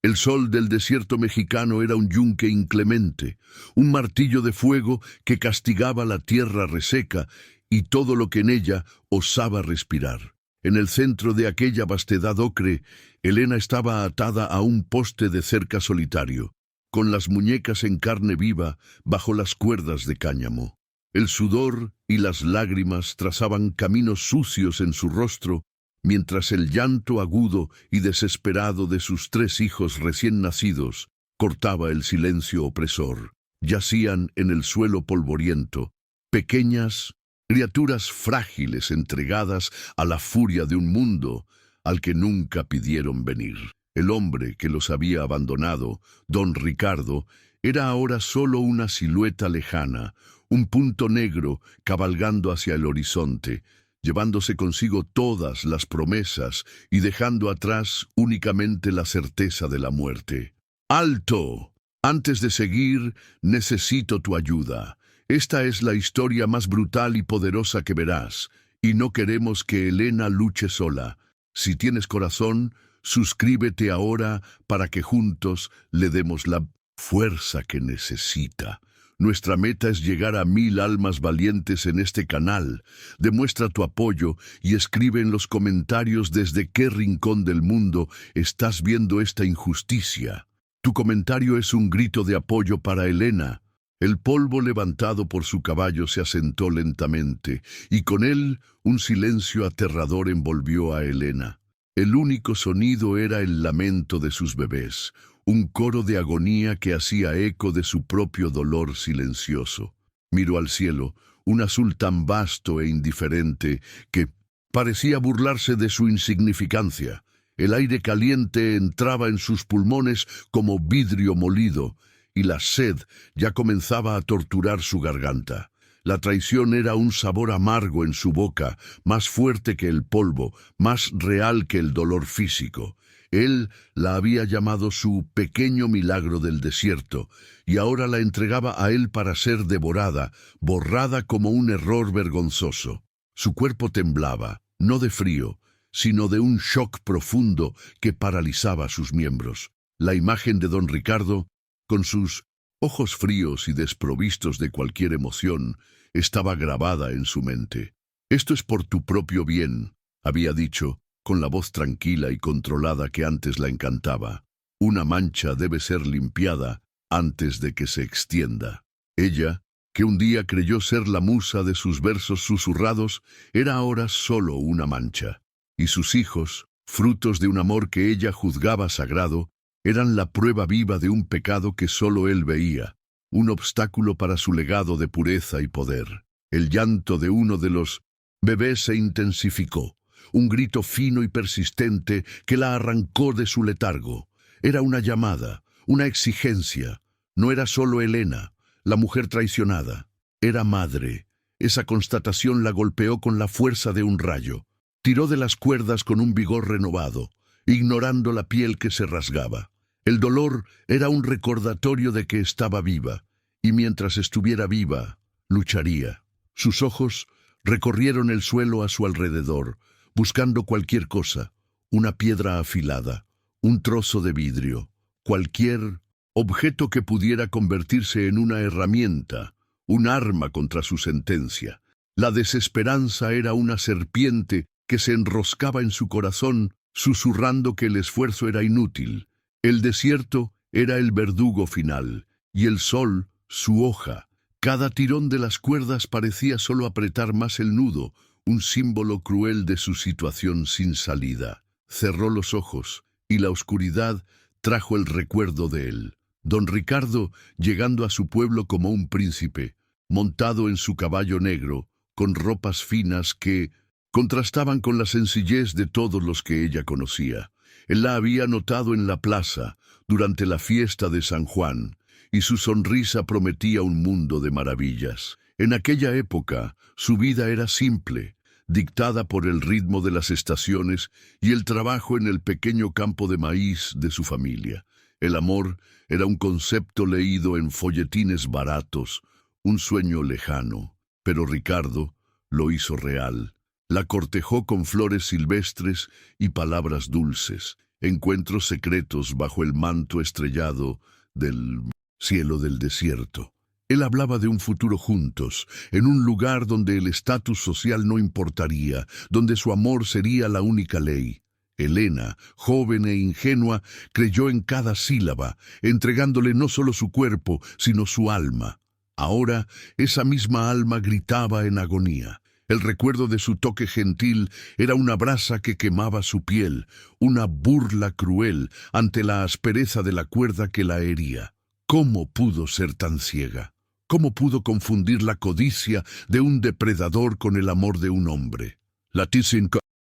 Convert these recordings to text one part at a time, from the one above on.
El sol del desierto mexicano era un yunque inclemente, un martillo de fuego que castigaba la tierra reseca y todo lo que en ella osaba respirar. En el centro de aquella vastedad ocre, Helena estaba atada a un poste de cerca solitario, con las muñecas en carne viva bajo las cuerdas de cáñamo. El sudor y las lágrimas trazaban caminos sucios en su rostro, mientras el llanto agudo y desesperado de sus 3 hijos recién nacidos cortaba el silencio opresor. Yacían en el suelo polvoriento, pequeñas criaturas frágiles entregadas a la furia de un mundo al que nunca pidieron venir. El hombre que los había abandonado, don Ricardo, era ahora solo una silueta lejana, un punto negro cabalgando hacia el horizonte, llevándose consigo todas las promesas y dejando atrás únicamente la certeza de la muerte. ¡Alto! Antes de seguir, necesito tu ayuda. Esta es la historia más brutal y poderosa que verás, y no queremos que Helena luche sola. Si tienes corazón, suscríbete ahora para que juntos le demos la fuerza que necesita. Nuestra meta es llegar a 1000 almas valientes en este canal. Demuestra tu apoyo y escribe en los comentarios desde qué rincón del mundo estás viendo esta injusticia. Tu comentario es un grito de apoyo para Helena. El polvo levantado por su caballo se asentó lentamente, y con él un silencio aterrador envolvió a Helena. El único sonido era el lamento de sus bebés, un coro de agonía que hacía eco de su propio dolor silencioso. Miró al cielo, un azul tan vasto e indiferente que parecía burlarse de su insignificancia. El aire caliente entraba en sus pulmones como vidrio molido, y la sed ya comenzaba a torturar su garganta. La traición era un sabor amargo en su boca, más fuerte que el polvo, más real que el dolor físico. Él la había llamado su pequeño milagro del desierto, y ahora la entregaba a él para ser devorada, borrada como un error vergonzoso. Su cuerpo temblaba, no de frío, sino de un shock profundo que paralizaba sus miembros. La imagen de don Ricardo, con sus ojos fríos y desprovistos de cualquier emoción, estaba grabada en su mente. «Esto es por tu propio bien», había dicho, con la voz tranquila y controlada que antes la encantaba. «Una mancha debe ser limpiada antes de que se extienda». Ella, que un día creyó ser la musa de sus versos susurrados, era ahora solo una mancha. Y sus hijos, frutos de un amor que ella juzgaba sagrado, eran la prueba viva de un pecado que solo él veía, un obstáculo para su legado de pureza y poder. El llanto de uno de los bebés se intensificó, un grito fino y persistente que la arrancó de su letargo. Era una llamada, una exigencia. No era solo Helena, la mujer traicionada. Era madre. Esa constatación la golpeó con la fuerza de un rayo. Tiró de las cuerdas con un vigor renovado, ignorando la piel que se rasgaba. El dolor era un recordatorio de que estaba viva, y mientras estuviera viva, lucharía. Sus ojos recorrieron el suelo a su alrededor, buscando cualquier cosa, una piedra afilada, un trozo de vidrio, cualquier objeto que pudiera convertirse en una herramienta, un arma contra su sentencia. La desesperanza era una serpiente que se enroscaba en su corazón, susurrando que el esfuerzo era inútil. El desierto era el verdugo final, y el sol, su hoja. Cada tirón de las cuerdas parecía solo apretar más el nudo, un símbolo cruel de su situación sin salida. Cerró los ojos, y la oscuridad trajo el recuerdo de él. Don Ricardo, llegando a su pueblo como un príncipe, montado en su caballo negro, con ropas finas que contrastaban con la sencillez de todos los que ella conocía. Él la había notado en la plaza, durante la fiesta de San Juan, y su sonrisa prometía un mundo de maravillas. En aquella época, su vida era simple, dictada por el ritmo de las estaciones y el trabajo en el pequeño campo de maíz de su familia. El amor era un concepto leído en folletines baratos, un sueño lejano, pero Ricardo lo hizo real. La cortejó con flores silvestres y palabras dulces. encuentros secretos bajo el manto estrellado del cielo del desierto. Él hablaba de un futuro juntos, en un lugar donde el estatus social no importaría, donde su amor sería la única ley. Elena, joven e ingenua, creyó en cada sílaba, entregándole no solo su cuerpo, sino su alma. Ahora, esa misma alma gritaba en agonía. El recuerdo de su toque gentil era una brasa que quemaba su piel, una burla cruel ante la aspereza de la cuerda que la hería. ¿Cómo pudo ser tan ciega? ¿Cómo pudo confundir la codicia de un depredador con el amor de un hombre? La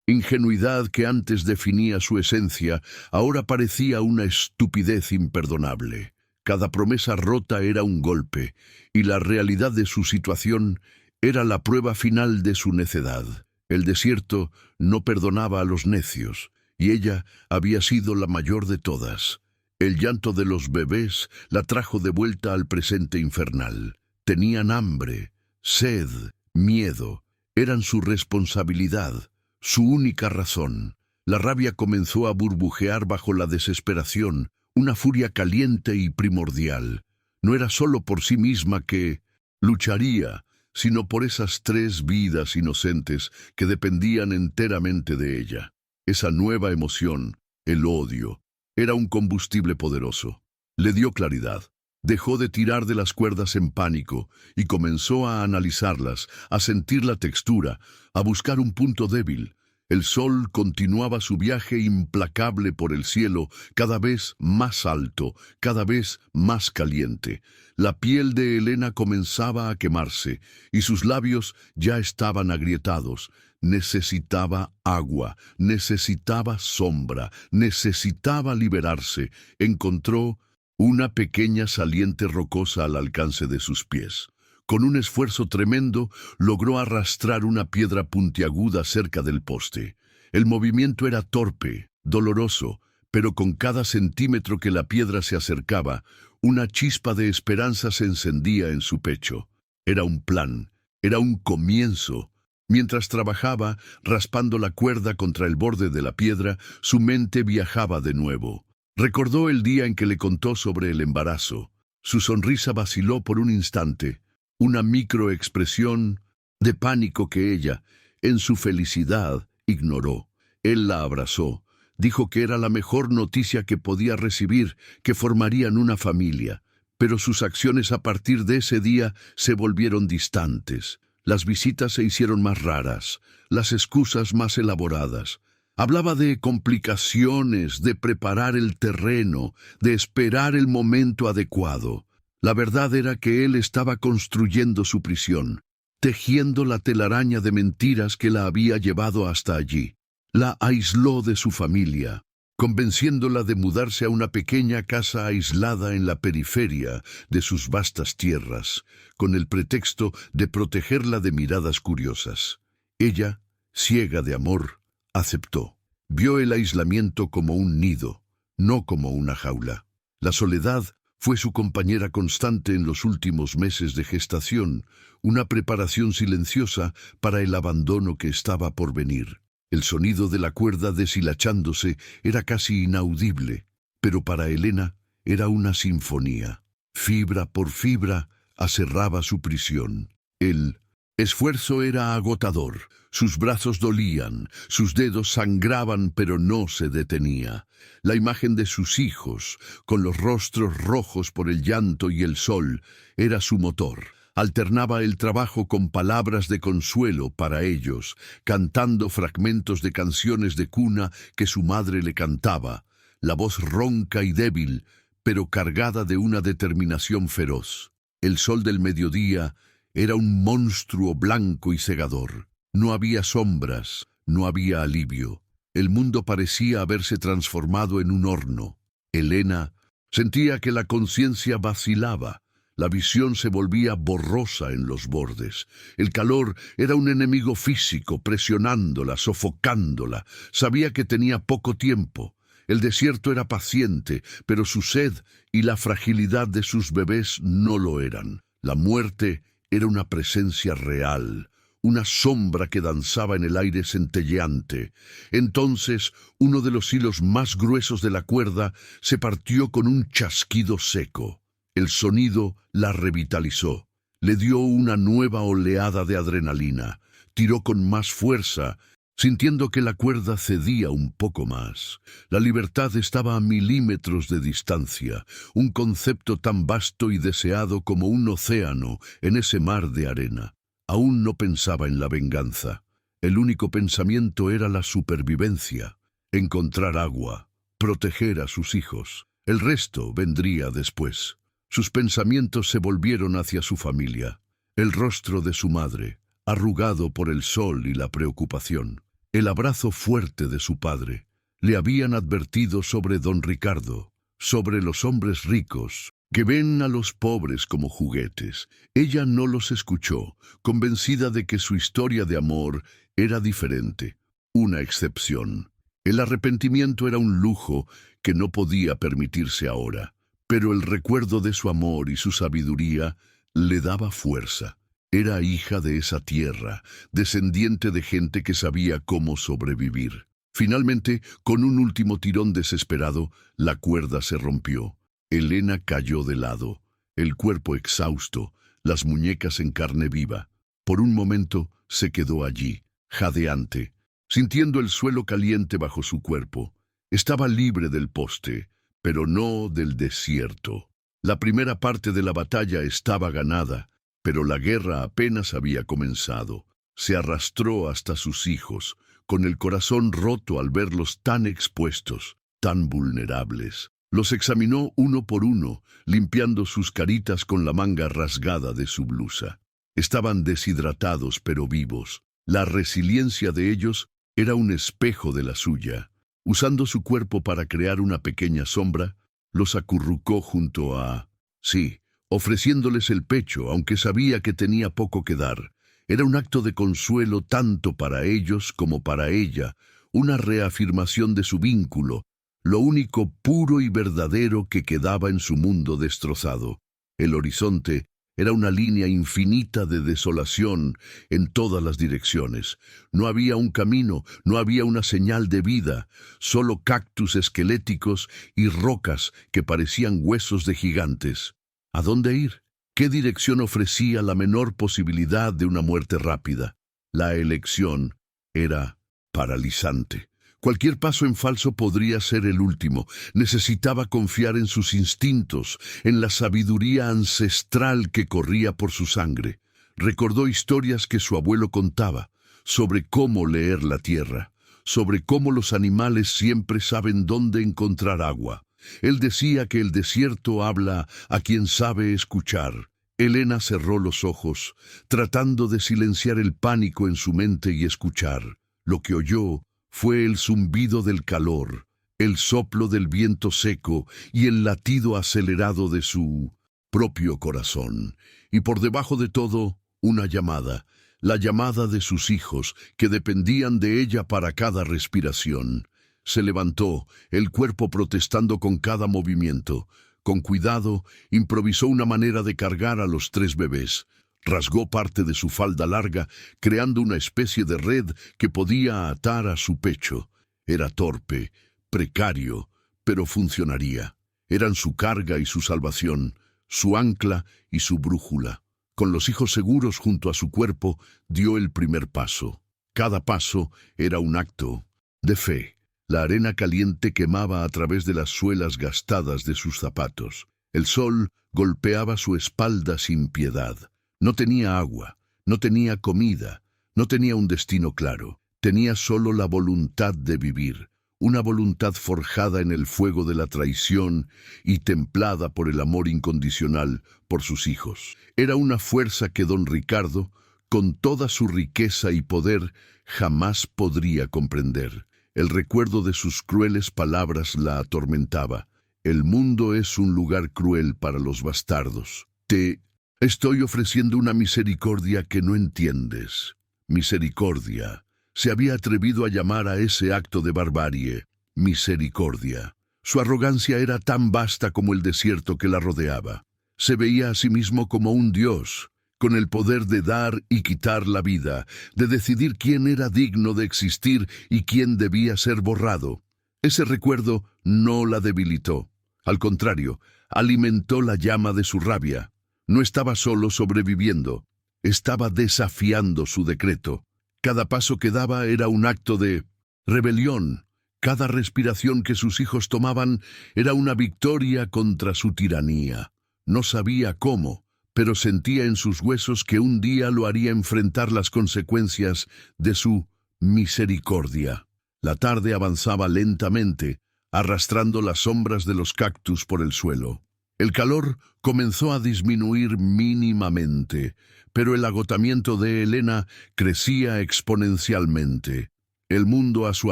ingenuidad que antes definía su esencia ahora parecía una estupidez imperdonable. Cada promesa rota era un golpe, y la realidad de su situación era la prueba final de su necedad. El desierto no perdonaba a los necios, y ella había sido la mayor de todas. El llanto de los bebés la trajo de vuelta al presente infernal. Tenían hambre, sed, miedo. Eran su responsabilidad, su única razón. La rabia comenzó a burbujear bajo la desesperación, una furia caliente y primordial. No era solo por sí misma que lucharía, sino por esas 3 vidas inocentes que dependían enteramente de ella. Esa nueva emoción, el odio, era un combustible poderoso. Le dio claridad. Dejó de tirar de las cuerdas en pánico y comenzó a analizarlas, a sentir la textura, a buscar un punto débil. El sol continuaba su viaje implacable por el cielo, cada vez más alto, cada vez más caliente. La piel de Elena comenzaba a quemarse y sus labios ya estaban agrietados. Necesitaba agua, necesitaba sombra, necesitaba liberarse. Encontró una pequeña saliente rocosa al alcance de sus pies. Con un esfuerzo tremendo, logró arrastrar una piedra puntiaguda cerca del poste. El movimiento era torpe, doloroso, pero con cada centímetro que la piedra se acercaba, una chispa de esperanza se encendía en su pecho. Era un plan, era un comienzo. Mientras trabajaba, raspando la cuerda contra el borde de la piedra, su mente viajaba de nuevo. Recordó el día en que le contó sobre el embarazo. Su sonrisa vaciló por un instante, una microexpresión de pánico que ella, en su felicidad, ignoró. Él la abrazó, dijo que era la mejor noticia que podía recibir, que formarían una familia. Pero sus acciones a partir de ese día se volvieron distantes. Las visitas se hicieron más raras, las excusas más elaboradas. Hablaba de complicaciones, de preparar el terreno, de esperar el momento adecuado. La verdad era que él estaba construyendo su prisión, tejiendo la telaraña de mentiras que la había llevado hasta allí. La aisló de su familia, convenciéndola de mudarse a una pequeña casa aislada en la periferia de sus vastas tierras, con el pretexto de protegerla de miradas curiosas. Ella, ciega de amor, aceptó. Vio el aislamiento como un nido, no como una jaula. La soledad fue su compañera constante en los últimos meses de gestación, una preparación silenciosa para el abandono que estaba por venir. El sonido de la cuerda deshilachándose era casi inaudible, pero para Elena era una sinfonía. Fibra por fibra aserraba su prisión. El esfuerzo era agotador. Sus brazos dolían, sus dedos sangraban, pero no se detenía. La imagen de sus hijos, con los rostros rojos por el llanto y el sol, era su motor. Alternaba el trabajo con palabras de consuelo para ellos, cantando fragmentos de canciones de cuna que su madre le cantaba, la voz ronca y débil, pero cargada de una determinación feroz. El sol del mediodía era un monstruo blanco y cegador. No había sombras, no había alivio. El mundo parecía haberse transformado en un horno. Elena sentía que la conciencia vacilaba. La visión se volvía borrosa en los bordes. El calor era un enemigo físico, presionándola, sofocándola. Sabía que tenía poco tiempo. El desierto era paciente, pero su sed y la fragilidad de sus bebés no lo eran. La muerte era una presencia real, una sombra que danzaba en el aire centelleante. Entonces, uno de los hilos más gruesos de la cuerda se partió con un chasquido seco. El sonido la revitalizó. Le dio una nueva oleada de adrenalina. Tiró con más fuerza, sintiendo que la cuerda cedía un poco más. La libertad estaba a milímetros de distancia, un concepto tan vasto y deseado como un océano en ese mar de arena. Aún no pensaba en la venganza. El único pensamiento era la supervivencia, encontrar agua, proteger a sus hijos. El resto vendría después. Sus pensamientos se volvieron hacia su familia, el rostro de su madre, arrugado por el sol y la preocupación, el abrazo fuerte de su padre. Le habían advertido sobre don Ricardo, sobre los hombres ricos, que ven a los pobres como juguetes. Ella no los escuchó, convencida de que su historia de amor era diferente, una excepción. El arrepentimiento era un lujo que no podía permitirse ahora, pero el recuerdo de su amor y su sabiduría le daba fuerza. Era hija de esa tierra, descendiente de gente que sabía cómo sobrevivir. Finalmente, con un último tirón desesperado, la cuerda se rompió. Elena cayó de lado, el cuerpo exhausto, las muñecas en carne viva. Por un momento se quedó allí, jadeante, sintiendo el suelo caliente bajo su cuerpo. Estaba libre del poste, pero no del desierto. La primera parte de la batalla estaba ganada, pero la guerra apenas había comenzado. Se arrastró hasta sus hijos, con el corazón roto al verlos tan expuestos, tan vulnerables. Los examinó uno por uno, limpiando sus caritas con la manga rasgada de su blusa. Estaban deshidratados pero vivos. La resiliencia de ellos era un espejo de la suya. Usando su cuerpo para crear una pequeña sombra, los acurrucó junto a... Sí, ofreciéndoles el pecho, aunque sabía que tenía poco que dar. Era un acto de consuelo tanto para ellos como para ella, una reafirmación de su vínculo, lo único puro y verdadero que quedaba en su mundo destrozado. El horizonte era una línea infinita de desolación en todas las direcciones. No había un camino, no había una señal de vida, solo cactus esqueléticos y rocas que parecían huesos de gigantes. ¿A dónde ir? ¿Qué dirección ofrecía la menor posibilidad de una muerte rápida? La elección era paralizante. Cualquier paso en falso podría ser el último. Necesitaba confiar en sus instintos, en la sabiduría ancestral que corría por su sangre. Recordó historias que su abuelo contaba, sobre cómo leer la tierra, sobre cómo los animales siempre saben dónde encontrar agua. Él decía que el desierto habla a quien sabe escuchar. Elena cerró los ojos, tratando de silenciar el pánico en su mente y escuchar. Lo que oyó fue el zumbido del calor, el soplo del viento seco y el latido acelerado de su propio corazón. Y por debajo de todo, una llamada, la llamada de sus hijos, que dependían de ella para cada respiración. Se levantó, el cuerpo protestando con cada movimiento. Con cuidado, improvisó una manera de cargar a los 3 bebés. Rasgó parte de su falda larga, creando una especie de red que podía atar a su pecho. Era torpe, precario, pero funcionaría. Eran su carga y su salvación, su ancla y su brújula. Con los hijos seguros junto a su cuerpo, dio el primer paso. Cada paso era un acto de fe. La arena caliente quemaba a través de las suelas gastadas de sus zapatos. El sol golpeaba su espalda sin piedad. No tenía agua, no tenía comida, no tenía un destino claro. Tenía solo la voluntad de vivir, una voluntad forjada en el fuego de la traición y templada por el amor incondicional por sus hijos. Era una fuerza que don Ricardo, con toda su riqueza y poder, jamás podría comprender. El recuerdo de sus crueles palabras la atormentaba. El mundo es un lugar cruel para los bastardos. Te estoy ofreciendo una misericordia que no entiendes. Misericordia. Se había atrevido a llamar a ese acto de barbarie misericordia. Su arrogancia era tan vasta como el desierto que la rodeaba. Se veía a sí mismo como un dios, con el poder de dar y quitar la vida, de decidir quién era digno de existir y quién debía ser borrado. Ese recuerdo no la debilitó. Al contrario, alimentó la llama de su rabia. No estaba solo sobreviviendo, estaba desafiando su decreto. Cada paso que daba era un acto de rebelión. Cada respiración que sus hijos tomaban era una victoria contra su tiranía. No sabía cómo, pero sentía en sus huesos que un día lo haría enfrentar las consecuencias de su misericordia. La tarde avanzaba lentamente, arrastrando las sombras de los cactus por el suelo. El calor comenzó a disminuir mínimamente, pero el agotamiento de Elena crecía exponencialmente. El mundo a su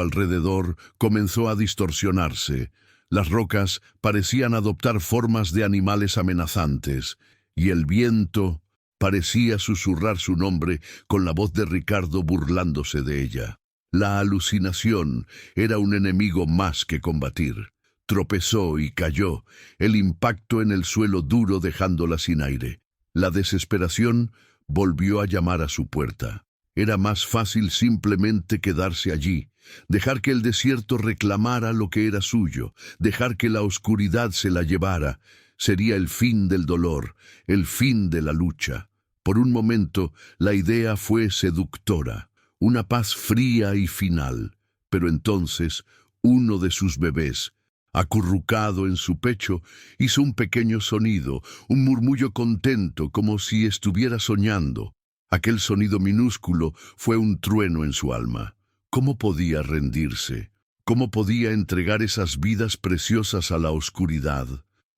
alrededor comenzó a distorsionarse. Las rocas parecían adoptar formas de animales amenazantes, y el viento parecía susurrar su nombre con la voz de Ricardo burlándose de ella. La alucinación era un enemigo más que combatir. Tropezó y cayó, el impacto en el suelo duro dejándola sin aire. La desesperación volvió a llamar a su puerta. Era más fácil simplemente quedarse allí, dejar que el desierto reclamara lo que era suyo, dejar que la oscuridad se la llevara. Sería el fin del dolor, el fin de la lucha. Por un momento, la idea fue seductora, una paz fría y final. Pero entonces, uno de sus bebés, acurrucado en su pecho, hizo un pequeño sonido, un murmullo contento, como si estuviera soñando. Aquel sonido minúsculo fue un trueno en su alma. ¿Cómo podía rendirse? ¿Cómo podía entregar esas vidas preciosas a la oscuridad?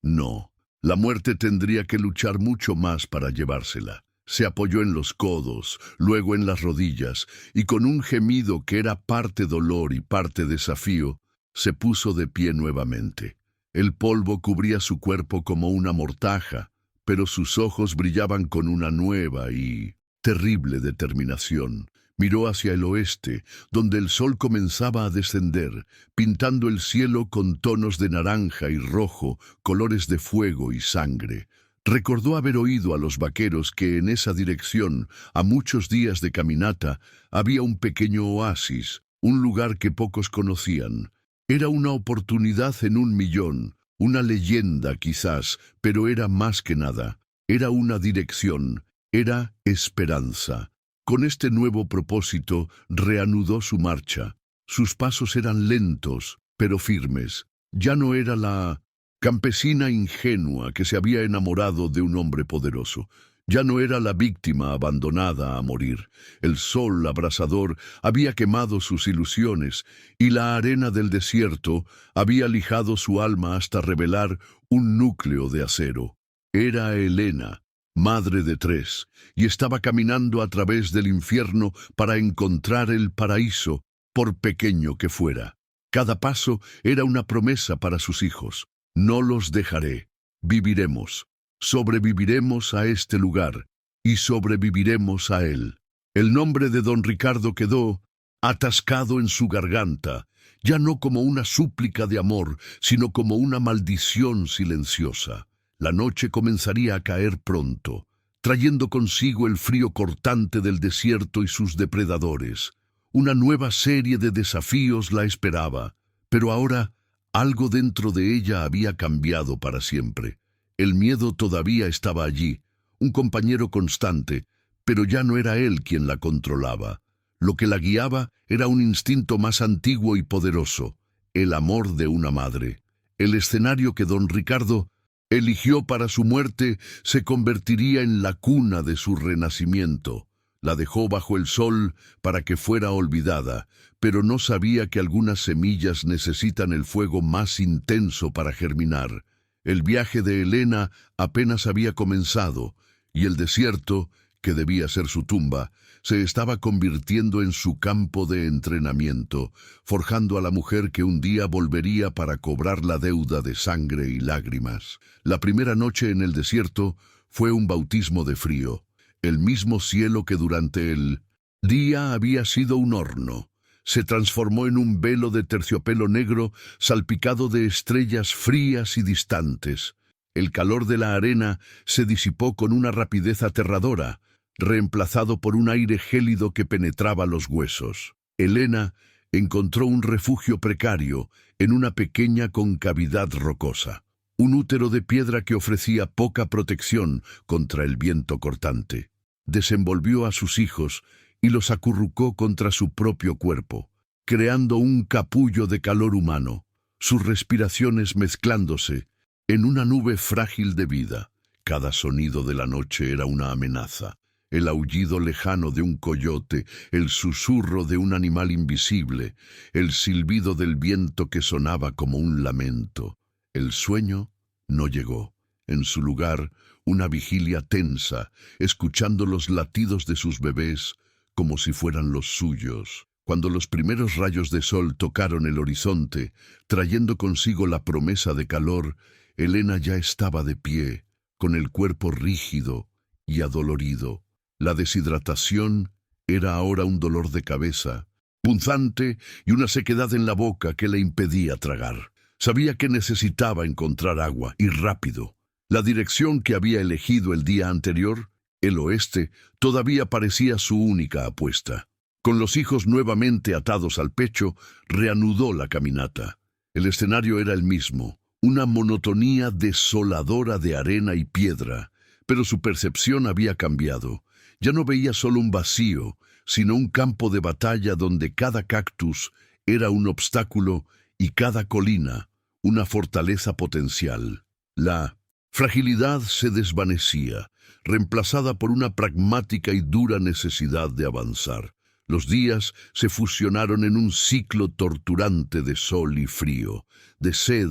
No, la muerte tendría que luchar mucho más para llevársela. Se apoyó en los codos, luego en las rodillas, y con un gemido que era parte dolor y parte desafío, se puso de pie nuevamente. El polvo cubría su cuerpo como una mortaja, pero sus ojos brillaban con una nueva y terrible determinación. Miró hacia el oeste, donde el sol comenzaba a descender, pintando el cielo con tonos de naranja y rojo, colores de fuego y sangre. Recordó haber oído a los vaqueros que en esa dirección, a muchos días de caminata, había un pequeño oasis, un lugar que pocos conocían. Era una oportunidad en 1.000.000, una leyenda quizás, pero era más que nada. Era una dirección, era esperanza. Con este nuevo propósito reanudó su marcha. Sus pasos eran lentos, pero firmes. Ya no era la campesina ingenua que se había enamorado de un hombre poderoso. Ya no era la víctima abandonada a morir. El sol abrasador había quemado sus ilusiones y la arena del desierto había lijado su alma hasta revelar un núcleo de acero. Era Elena, madre de 3, y estaba caminando a través del infierno para encontrar el paraíso, por pequeño que fuera. Cada paso era una promesa para sus hijos. No los dejaré. Viviremos. Sobreviviremos a este lugar y sobreviviremos a él. El nombre de don Ricardo quedó atascado en su garganta, ya no como una súplica de amor, sino como una maldición silenciosa. La noche comenzaría a caer pronto, trayendo consigo el frío cortante del desierto y sus depredadores. Una nueva serie de desafíos la esperaba, pero ahora algo dentro de ella había cambiado para siempre. El miedo todavía estaba allí, un compañero constante, pero ya no era él quien la controlaba. Lo que la guiaba era un instinto más antiguo y poderoso, el amor de una madre. El escenario que don Ricardo eligió para su muerte se convertiría en la cuna de su renacimiento. La dejó bajo el sol para que fuera olvidada, pero no sabía que algunas semillas necesitan el fuego más intenso para germinar. El viaje de Elena apenas había comenzado, y el desierto, que debía ser su tumba, se estaba convirtiendo en su campo de entrenamiento, forjando a la mujer que un día volvería para cobrar la deuda de sangre y lágrimas. La primera noche en el desierto fue un bautismo de frío. El mismo cielo que durante el día había sido un horno, se transformó en un velo de terciopelo negro salpicado de estrellas frías y distantes. El calor de la arena se disipó con una rapidez aterradora, reemplazado por un aire gélido que penetraba los huesos. Helena encontró un refugio precario en una pequeña concavidad rocosa, un útero de piedra que ofrecía poca protección contra el viento cortante. Desenvolvió a sus hijos y los acurrucó contra su propio cuerpo, creando un capullo de calor humano, sus respiraciones mezclándose en una nube frágil de vida. Cada sonido de la noche era una amenaza. El aullido lejano de un coyote, el susurro de un animal invisible, el silbido del viento que sonaba como un lamento. El sueño no llegó. En su lugar, una vigilia tensa, escuchando los latidos de sus bebés como si fueran los suyos. Cuando los primeros rayos de sol tocaron el horizonte, trayendo consigo la promesa de calor, Helena ya estaba de pie, con el cuerpo rígido y adolorido. La deshidratación era ahora un dolor de cabeza, punzante y una sequedad en la boca que le impedía tragar. Sabía que necesitaba encontrar agua, y rápido. La dirección que había elegido el día anterior, el oeste, todavía parecía su única apuesta. Con los hijos nuevamente atados al pecho, reanudó la caminata. El escenario era el mismo, una monotonía desoladora de arena y piedra, pero su percepción había cambiado. Ya no veía solo un vacío, sino un campo de batalla donde cada cactus era un obstáculo y cada colina una fortaleza potencial. La fragilidad se desvanecía, reemplazada por una pragmática y dura necesidad de avanzar. Los días se fusionaron en un ciclo torturante de sol y frío, de sed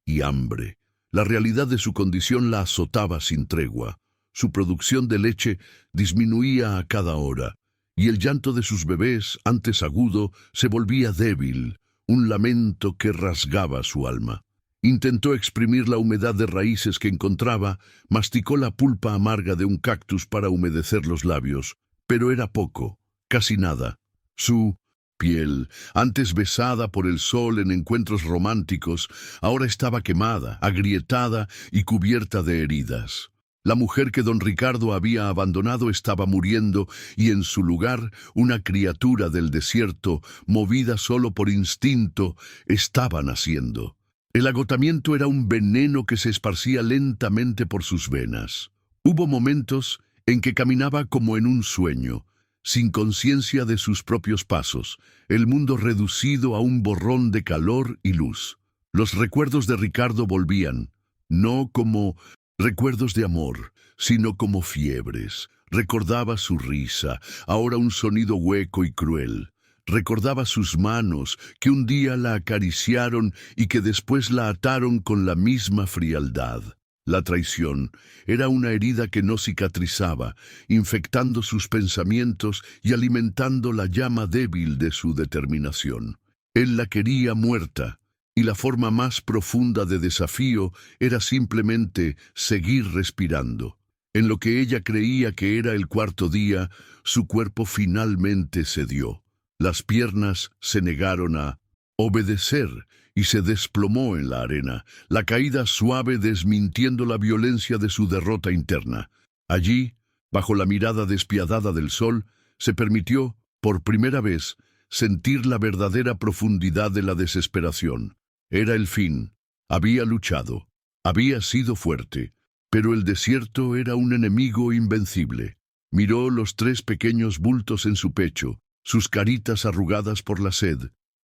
y hambre. La realidad de su condición la azotaba sin tregua. Su producción de leche disminuía a cada hora, y el llanto de sus bebés, antes agudo, se volvía débil, un lamento que rasgaba su alma. Intentó exprimir la humedad de raíces que encontraba, masticó la pulpa amarga de un cactus para humedecer los labios, pero era poco, casi nada. Su piel, antes besada por el sol en encuentros románticos, ahora estaba quemada, agrietada y cubierta de heridas. La mujer que don Ricardo había abandonado estaba muriendo, y en su lugar una criatura del desierto, movida solo por instinto, estaba naciendo. El agotamiento era un veneno que se esparcía lentamente por sus venas. Hubo momentos en que caminaba como en un sueño, sin conciencia de sus propios pasos, el mundo reducido a un borrón de calor y luz. Los recuerdos de Ricardo volvían, no como recuerdos de amor, sino como fiebres. Recordaba su risa, ahora un sonido hueco y cruel. Recordaba sus manos, que un día la acariciaron y que después la ataron con la misma frialdad. La traición era una herida que no cicatrizaba, infectando sus pensamientos y alimentando la llama débil de su determinación. Él la quería muerta, y la forma más profunda de desafío era simplemente seguir respirando. En lo que ella creía que era el cuarto día, su cuerpo finalmente cedió. Las piernas se negaron a obedecer y se desplomó en la arena, la caída suave desmintiendo la violencia de su derrota interna. Allí, bajo la mirada despiadada del sol, se permitió, por primera vez, sentir la verdadera profundidad de la desesperación. Era el fin. Había luchado. Había sido fuerte. Pero el desierto era un enemigo invencible. Miró los 3 pequeños bultos en su pecho, sus caritas arrugadas por la sed,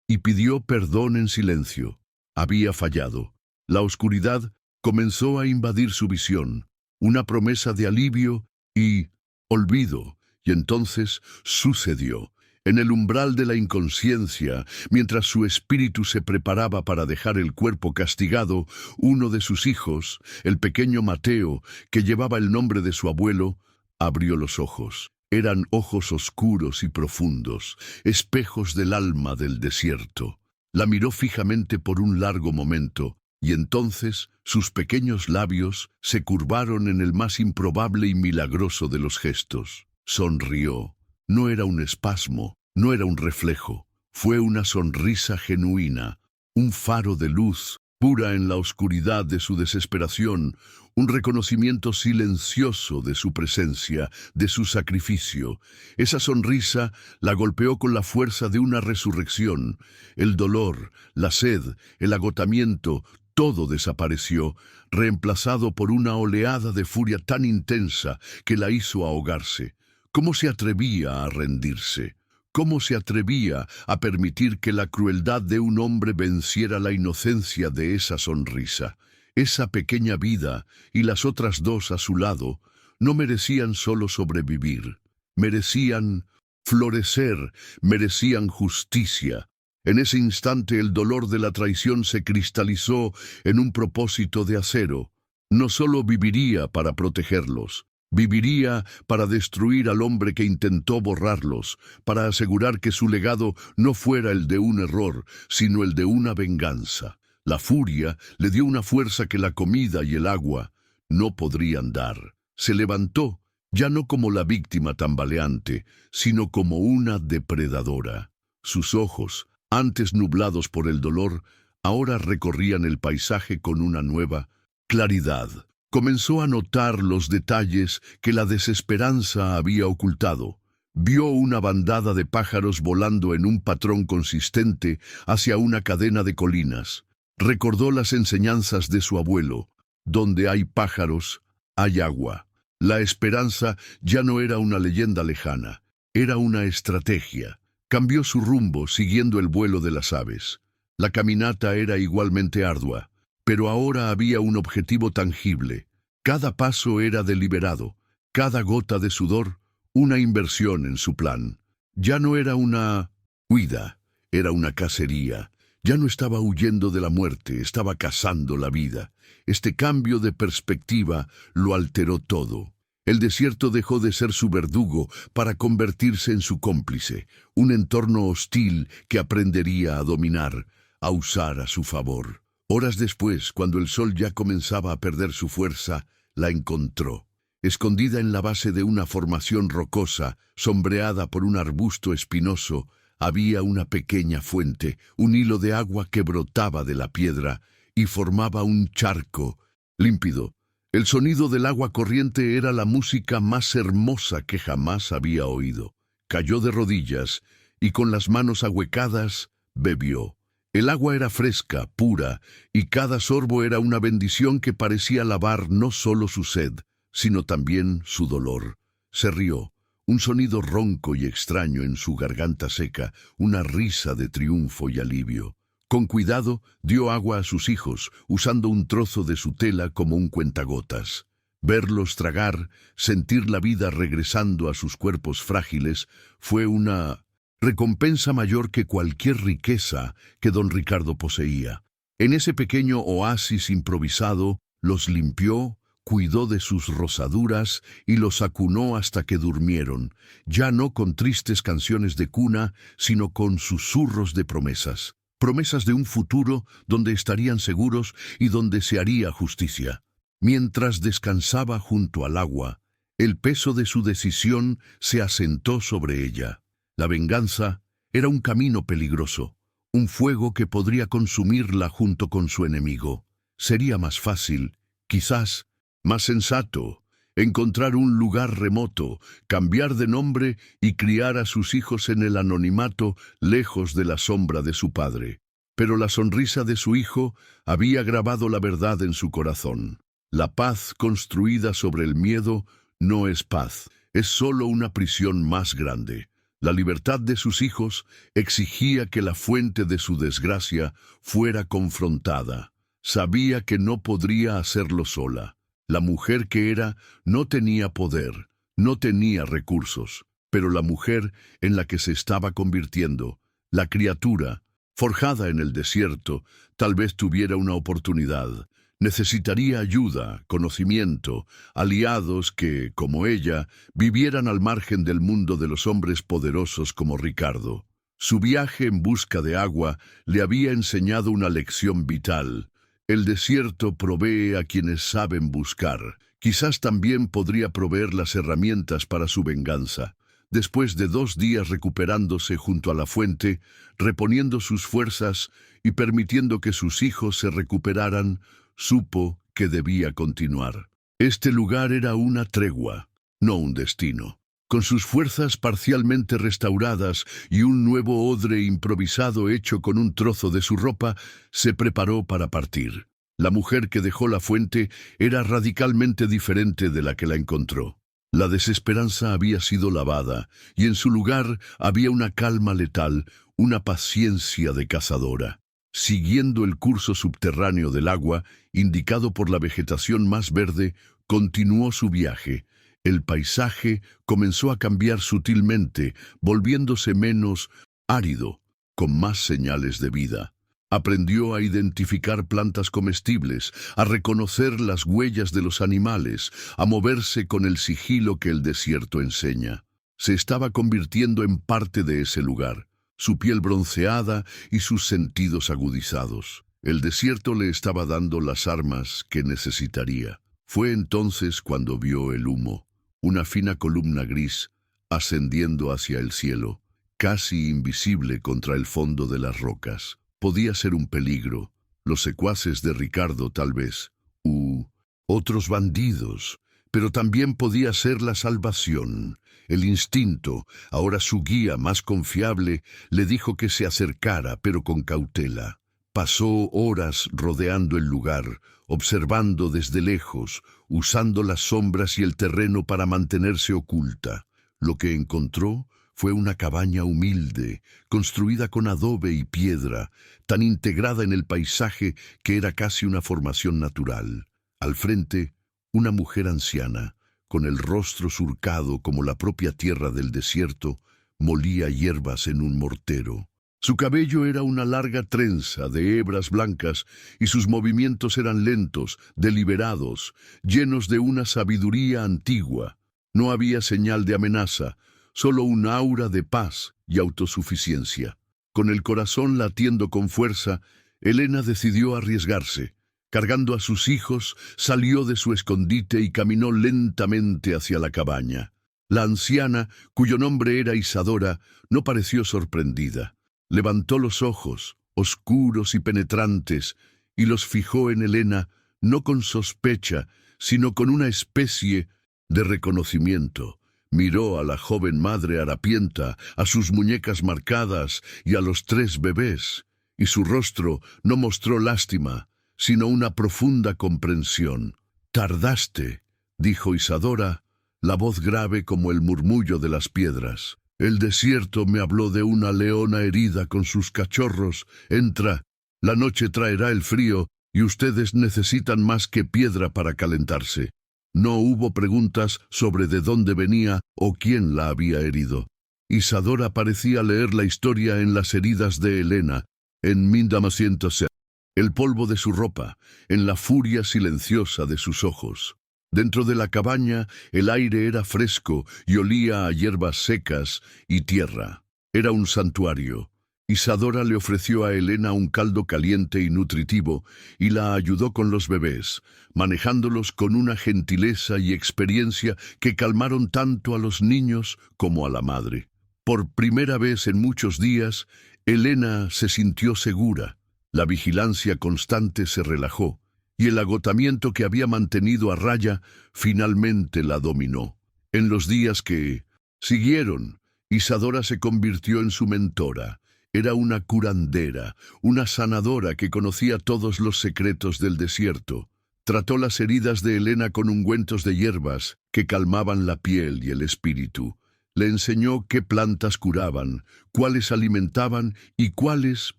y pidió perdón en silencio. Había fallado. La oscuridad comenzó a invadir su visión, una promesa de alivio y olvido, y entonces sucedió. En el umbral de la inconsciencia, mientras su espíritu se preparaba para dejar el cuerpo castigado, uno de sus hijos, el pequeño Mateo, que llevaba el nombre de su abuelo, abrió los ojos. Eran ojos oscuros y profundos, espejos del alma del desierto. La miró fijamente por un largo momento, y entonces sus pequeños labios se curvaron en el más improbable y milagroso de los gestos. Sonrió. No era un espasmo, no era un reflejo, fue una sonrisa genuina, un faro de luz, pura en la oscuridad de su desesperación, un reconocimiento silencioso de su presencia, de su sacrificio. Esa sonrisa la golpeó con la fuerza de una resurrección. El dolor, la sed, el agotamiento, todo desapareció, reemplazado por una oleada de furia tan intensa que la hizo ahogarse. ¿Cómo se atrevía a rendirse? ¿Cómo se atrevía a permitir que la crueldad de un hombre venciera la inocencia de esa sonrisa? Esa pequeña vida y las otras dos a su lado no merecían solo sobrevivir, merecían florecer, merecían justicia. En ese instante el dolor de la traición se cristalizó en un propósito de acero. No solo viviría para protegerlos, viviría para destruir al hombre que intentó borrarlos, para asegurar que su legado no fuera el de un error, sino el de una venganza. La furia le dio una fuerza que la comida y el agua no podrían dar. Se levantó, ya no como la víctima tambaleante, sino como una depredadora. Sus ojos, antes nublados por el dolor, ahora recorrían el paisaje con una nueva claridad. Comenzó a notar los detalles que la desesperanza había ocultado. Vio una bandada de pájaros volando en un patrón consistente hacia una cadena de colinas. Recordó las enseñanzas de su abuelo: donde hay pájaros, hay agua. La esperanza ya no era una leyenda lejana, era una estrategia. Cambió su rumbo siguiendo el vuelo de las aves. La caminata era igualmente ardua, pero ahora había un objetivo tangible. Cada paso era deliberado, cada gota de sudor, una inversión en su plan. Ya no era una huida, era una cacería. Ya no estaba huyendo de la muerte, estaba cazando la vida. Este cambio de perspectiva lo alteró todo. El desierto dejó de ser su verdugo para convertirse en su cómplice, un entorno hostil que aprendería a dominar, a usar a su favor. Horas después, cuando el sol ya comenzaba a perder su fuerza, la encontró. Escondida en la base de una formación rocosa, sombreada por un arbusto espinoso, había una pequeña fuente, un hilo de agua que brotaba de la piedra y formaba un charco límpido. El sonido del agua corriente era la música más hermosa que jamás había oído. Cayó de rodillas y con las manos ahuecadas bebió. El agua era fresca, pura, y cada sorbo era una bendición que parecía lavar no solo su sed, sino también su dolor. Se rió. Un sonido ronco y extraño en su garganta seca, una risa de triunfo y alivio. Con cuidado, dio agua a sus hijos, usando un trozo de su tela como un cuentagotas. Verlos tragar, sentir la vida regresando a sus cuerpos frágiles, fue una recompensa mayor que cualquier riqueza que don Ricardo poseía. En ese pequeño oasis improvisado, los limpió, cuidó de sus rozaduras y los acunó hasta que durmieron, ya no con tristes canciones de cuna, sino con susurros de promesas. Promesas de un futuro donde estarían seguros y donde se haría justicia. Mientras descansaba junto al agua, el peso de su decisión se asentó sobre ella. La venganza era un camino peligroso, un fuego que podría consumirla junto con su enemigo. Sería más fácil, quizás, más sensato, encontrar un lugar remoto, cambiar de nombre y criar a sus hijos en el anonimato, lejos de la sombra de su padre. Pero la sonrisa de su hijo había grabado la verdad en su corazón. La paz construida sobre el miedo no es paz, es solo una prisión más grande. La libertad de sus hijos exigía que la fuente de su desgracia fuera confrontada. Sabía que no podría hacerlo sola. La mujer que era no tenía poder, no tenía recursos, pero la mujer en la que se estaba convirtiendo, la criatura, forjada en el desierto, tal vez tuviera una oportunidad. Necesitaría ayuda, conocimiento, aliados que, como ella, vivieran al margen del mundo de los hombres poderosos como Ricardo. Su viaje en busca de agua le había enseñado una lección vital. El desierto provee a quienes saben buscar. Quizás también podría proveer las herramientas para su venganza. después de 2 días recuperándose junto a la fuente, reponiendo sus fuerzas y permitiendo que sus hijos se recuperaran, supo que debía continuar. Este lugar era una tregua, no un destino. Con sus fuerzas parcialmente restauradas y un nuevo odre improvisado hecho con un trozo de su ropa, se preparó para partir. La mujer que dejó la fuente era radicalmente diferente de la que la encontró. La desesperanza había sido lavada, y en su lugar había una calma letal, una paciencia de cazadora. Siguiendo el curso subterráneo del agua, indicado por la vegetación más verde, continuó su viaje. El paisaje comenzó a cambiar sutilmente, volviéndose menos árido, con más señales de vida. Aprendió a identificar plantas comestibles, a reconocer las huellas de los animales, a moverse con el sigilo que el desierto enseña. Se estaba convirtiendo en parte de ese lugar, su piel bronceada y sus sentidos agudizados. El desierto le estaba dando las armas que necesitaría. Fue entonces cuando vio el humo, una fina columna gris, ascendiendo hacia el cielo, casi invisible contra el fondo de las rocas. Podía ser un peligro, los secuaces de Ricardo tal vez, u otros bandidos, pero también podía ser la salvación. El instinto, ahora su guía más confiable, le dijo que se acercara, pero con cautela. Pasó horas rodeando el lugar, observando desde lejos, usando las sombras y el terreno para mantenerse oculta. Lo que encontró fue una cabaña humilde, construida con adobe y piedra, tan integrada en el paisaje que era casi una formación natural. Al frente, una mujer anciana, con el rostro surcado como la propia tierra del desierto, molía hierbas en un mortero. Su cabello era una larga trenza de hebras blancas y sus movimientos eran lentos, deliberados, llenos de una sabiduría antigua. No había señal de amenaza, solo un aura de paz y autosuficiencia. Con el corazón latiendo con fuerza, Elena decidió arriesgarse. Cargando a sus hijos, salió de su escondite y caminó lentamente hacia la cabaña. La anciana, cuyo nombre era Isadora, no pareció sorprendida. Levantó los ojos, oscuros y penetrantes, y los fijó en Elena, no con sospecha, sino con una especie de reconocimiento. Miró a la joven madre harapienta, a sus muñecas marcadas y a los 3 bebés, y su rostro no mostró lástima, sino una profunda comprensión. «Tardaste», dijo Isadora, la voz grave como el murmullo de las piedras. «El desierto me habló de una leona herida con sus cachorros. Entra, la noche traerá el frío y ustedes necesitan más que piedra para calentarse». No hubo preguntas sobre de dónde venía o quién la había herido. Isadora parecía leer la historia en las heridas de Elena, en Mindamacientose, el polvo de su ropa, en la furia silenciosa de sus ojos. Dentro de la cabaña el aire era fresco y olía a hierbas secas y tierra. Era un santuario. Isadora le ofreció a Elena un caldo caliente y nutritivo y la ayudó con los bebés, manejándolos con una gentileza y experiencia que calmaron tanto a los niños como a la madre. Por primera vez en muchos días, Elena se sintió segura. La vigilancia constante se relajó, y el agotamiento que había mantenido a raya finalmente la dominó. En los días que siguieron, Isadora se convirtió en su mentora. Era una curandera, una sanadora que conocía todos los secretos del desierto. Trató las heridas de Elena con ungüentos de hierbas que calmaban la piel y el espíritu. Le enseñó qué plantas curaban, cuáles alimentaban y cuáles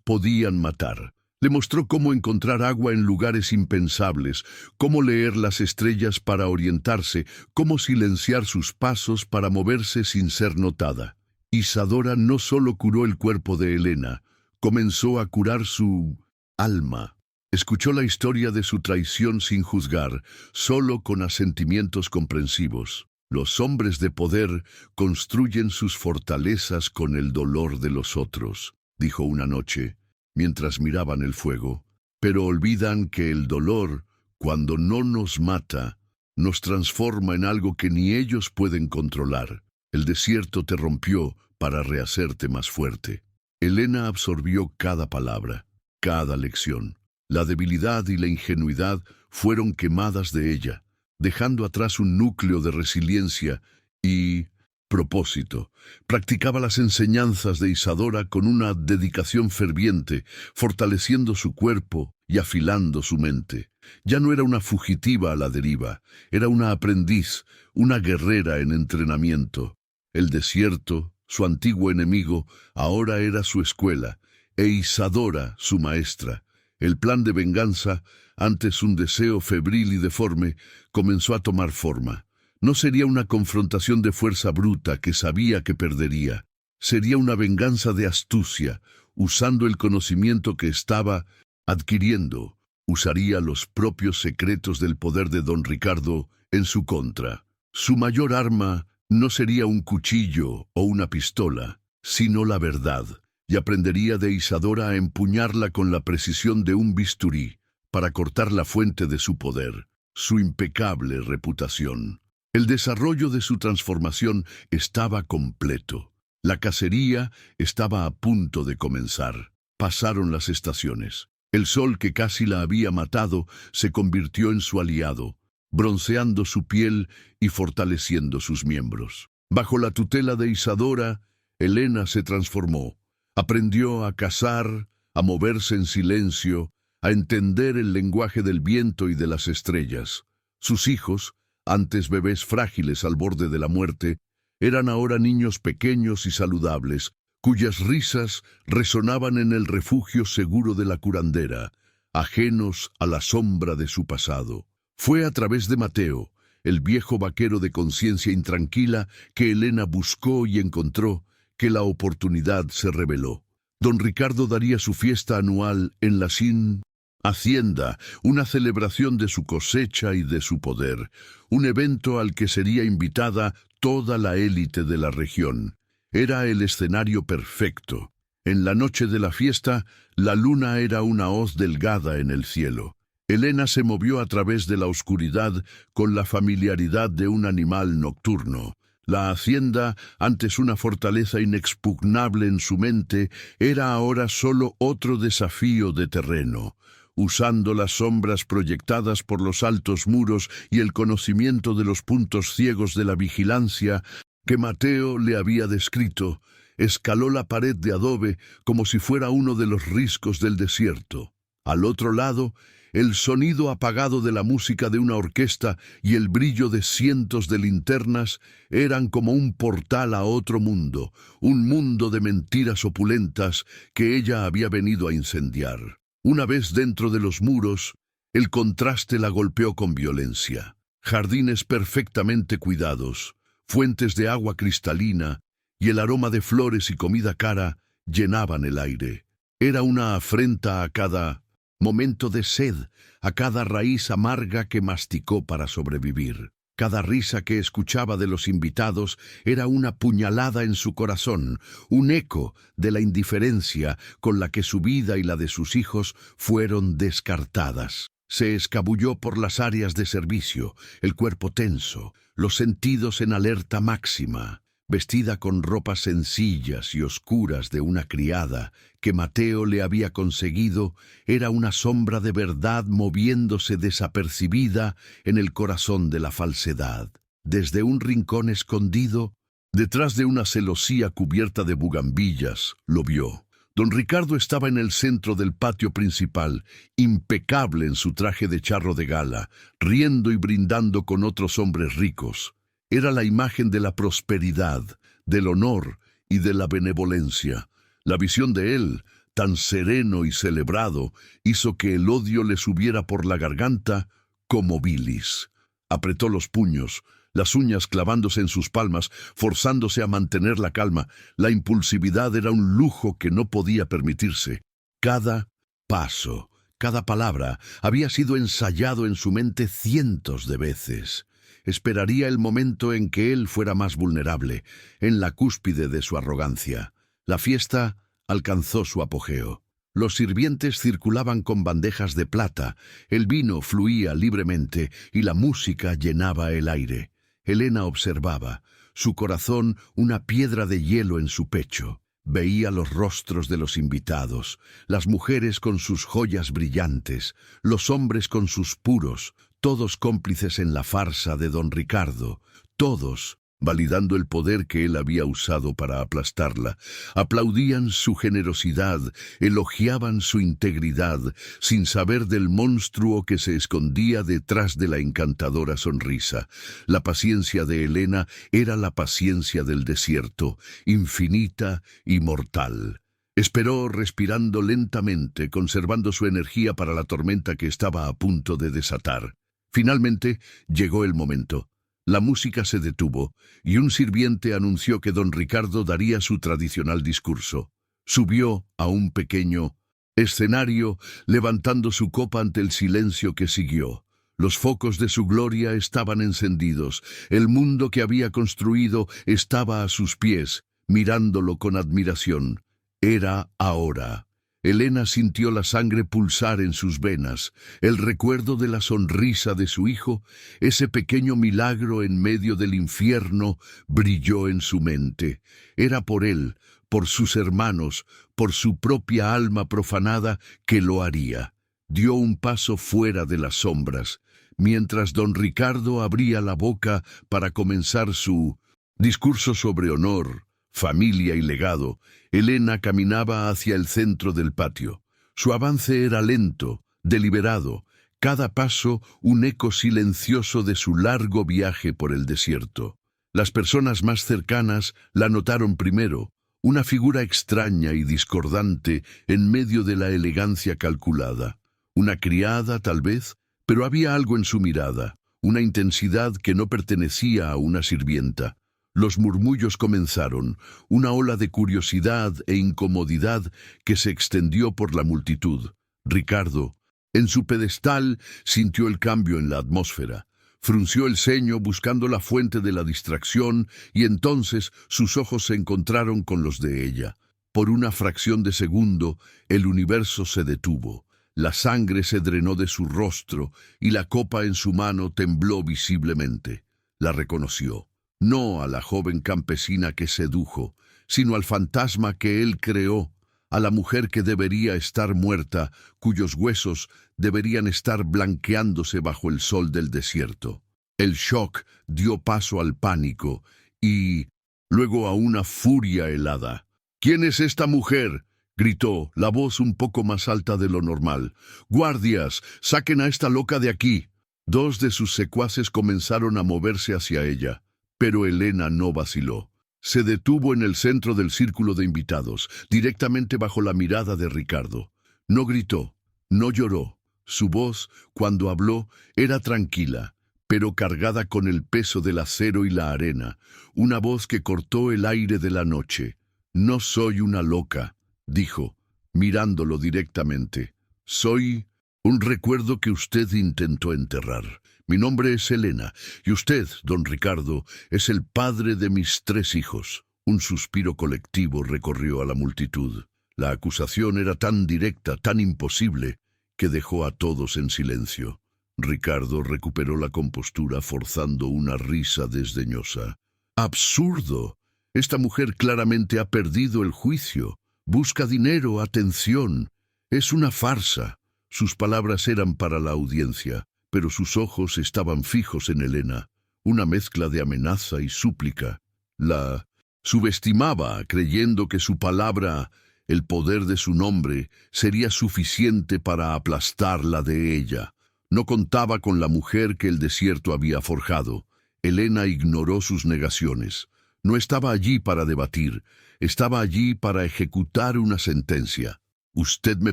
podían matar. Le mostró cómo encontrar agua en lugares impensables, cómo leer las estrellas para orientarse, cómo silenciar sus pasos para moverse sin ser notada. Isadora no solo curó el cuerpo de Elena, comenzó a curar su alma. Escuchó la historia de su traición sin juzgar, solo con asentimientos comprensivos. Los hombres de poder construyen sus fortalezas con el dolor de los otros, dijo una noche, mientras miraban el fuego, pero olvidan que el dolor, cuando no nos mata, nos transforma en algo que ni ellos pueden controlar. El desierto te rompió para rehacerte más fuerte. Helena absorbió cada palabra, cada lección. La debilidad y la ingenuidad fueron quemadas de ella, dejando atrás un núcleo de resiliencia y propósito. Practicaba las enseñanzas de Isadora con una dedicación ferviente, fortaleciendo su cuerpo y afilando su mente. Ya no era una fugitiva a la deriva, era una aprendiz, una guerrera en entrenamiento. El desierto, su antiguo enemigo, ahora era su escuela, e Isadora su maestra. El plan de venganza, antes un deseo febril y deforme, comenzó a tomar forma. No sería una confrontación de fuerza bruta que sabía que perdería. Sería una venganza de astucia, usando el conocimiento que estaba adquiriendo. Usaría los propios secretos del poder de don Ricardo en su contra. Su mayor arma no sería un cuchillo o una pistola, sino la verdad, y aprendería de Isadora a empuñarla con la precisión de un bisturí para cortar la fuente de su poder, su impecable reputación. El desarrollo de su transformación estaba completo. La cacería estaba a punto de comenzar. Pasaron las estaciones. El sol que casi la había matado se convirtió en su aliado, bronceando su piel y fortaleciendo sus miembros. Bajo la tutela de Isadora, Helena se transformó. Aprendió a cazar, a moverse en silencio, a entender el lenguaje del viento y de las estrellas. Sus hijos, antes bebés frágiles al borde de la muerte, eran ahora niños pequeños y saludables, cuyas risas resonaban en el refugio seguro de la curandera, ajenos a la sombra de su pasado. Fue a través de Mateo, el viejo vaquero de conciencia intranquila, que Helena buscó y encontró, que la oportunidad se reveló. Don Ricardo daría su fiesta anual en la Sin Hacienda, una celebración de su cosecha y de su poder, un evento al que sería invitada toda la élite de la región. Era el escenario perfecto. En la noche de la fiesta, la luna era una hoz delgada en el cielo. Helena se movió a través de la oscuridad con la familiaridad de un animal nocturno. La hacienda, antes una fortaleza inexpugnable en su mente, era ahora solo otro desafío de terreno. Usando las sombras proyectadas por los altos muros y el conocimiento de los puntos ciegos de la vigilancia que Mateo le había descrito, escaló la pared de adobe como si fuera uno de los riscos del desierto. Al otro lado, el sonido apagado de la música de una orquesta y el brillo de cientos de linternas eran como un portal a otro mundo, un mundo de mentiras opulentas que ella había venido a incendiar. Una vez dentro de los muros, el contraste la golpeó con violencia. Jardines perfectamente cuidados, fuentes de agua cristalina y el aroma de flores y comida cara llenaban el aire. Era una afrenta a cada momento de sed, a cada raíz amarga que masticó para sobrevivir. Cada risa que escuchaba de los invitados era una puñalada en su corazón, un eco de la indiferencia con la que su vida y la de sus hijos fueron descartadas. Se escabulló por las áreas de servicio, el cuerpo tenso, los sentidos en alerta máxima. Vestida con ropas sencillas y oscuras de una criada que Mateo le había conseguido, era una sombra de verdad moviéndose desapercibida en el corazón de la falsedad. Desde un rincón escondido, detrás de una celosía cubierta de bugambillas, lo vio. Don Ricardo estaba en el centro del patio principal, impecable en su traje de charro de gala, riendo y brindando con otros hombres ricos. Era la imagen de la prosperidad, del honor y de la benevolencia. La visión de él, tan sereno y celebrado, hizo que el odio le subiera por la garganta como bilis. Apretó los puños, las uñas clavándose en sus palmas, forzándose a mantener la calma. La impulsividad era un lujo que no podía permitirse. Cada paso, cada palabra, había sido ensayado en su mente cientos de veces. Esperaría el momento en que él fuera más vulnerable, en la cúspide de su arrogancia. La fiesta alcanzó su apogeo. Los sirvientes circulaban con bandejas de plata, el vino fluía libremente y la música llenaba el aire. Helena observaba. su corazón una piedra de hielo en su pecho. Veía los rostros de los invitados, las mujeres con sus joyas brillantes, los hombres con sus puros, todos cómplices en la farsa de don Ricardo, todos validando el poder que él había usado para aplastarla. Aplaudían su generosidad, elogiaban su integridad, sin saber del monstruo que se escondía detrás de la encantadora sonrisa. La paciencia de Helena era la paciencia del desierto, infinita y mortal. Esperó respirando lentamente, conservando su energía para la tormenta que estaba a punto de desatar. Finalmente llegó el momento. La música se detuvo y un sirviente anunció que don Ricardo daría su tradicional discurso. Subió a un pequeño escenario, levantando su copa ante el silencio que siguió. Los focos de su gloria estaban encendidos. El mundo que había construido estaba a sus pies, mirándolo con admiración. Era ahora. Helena sintió la sangre pulsar en sus venas, el recuerdo de la sonrisa de su hijo, ese pequeño milagro en medio del infierno, brilló en su mente. Era por él, por sus hermanos, por su propia alma profanada, que lo haría. Dio un paso fuera de las sombras, mientras don Ricardo abría la boca para comenzar su discurso sobre honor, familia y legado. Helena caminaba hacia el centro del patio. Su avance era lento, deliberado, cada paso un eco silencioso de su largo viaje por el desierto. Las personas más cercanas la notaron primero, una figura extraña y discordante en medio de la elegancia calculada. Una criada, tal vez, pero había algo en su mirada, una intensidad que no pertenecía a una sirvienta. Los murmullos comenzaron, una ola de curiosidad e incomodidad que se extendió por la multitud. Ricardo, en su pedestal, sintió el cambio en la atmósfera. Frunció el ceño buscando la fuente de la distracción y entonces sus ojos se encontraron con los de ella. Por una fracción de segundo, el universo se detuvo. La sangre se drenó de su rostro y la copa en su mano tembló visiblemente. La reconoció. No a la joven campesina que sedujo, sino al fantasma que él creó, a la mujer que debería estar muerta, cuyos huesos deberían estar blanqueándose bajo el sol del desierto. El shock dio paso al pánico y luego a una furia helada. «¿Quién es esta mujer?», gritó, la voz un poco más alta de lo normal. «¡Guardias, saquen a esta loca de aquí!». Dos de sus secuaces comenzaron a moverse hacia ella. Pero Helena no vaciló. Se detuvo en el centro del círculo de invitados, directamente bajo la mirada de Ricardo. No gritó, no lloró. Su voz, cuando habló, era tranquila, pero cargada con el peso del acero y la arena. Una voz que cortó el aire de la noche. «No soy una loca», dijo, mirándolo directamente. «Soy un recuerdo que usted intentó enterrar. Mi nombre es Helena, y usted, don Ricardo, es el padre de mis 3 hijos». Un suspiro colectivo recorrió a la multitud. La acusación era tan directa, tan imposible, que dejó a todos en silencio. Ricardo recuperó la compostura forzando una risa desdeñosa. «¡Absurdo! Esta mujer claramente ha perdido el juicio. Busca dinero, atención. Es una farsa». Sus palabras eran para la audiencia, pero sus ojos estaban fijos en Helena, una mezcla de amenaza y súplica. La subestimaba, creyendo que su palabra, el poder de su nombre, sería suficiente para aplastarla de ella. No contaba con la mujer que el desierto había forjado. Helena ignoró sus negaciones. No estaba allí para debatir, estaba allí para ejecutar una sentencia. «Usted me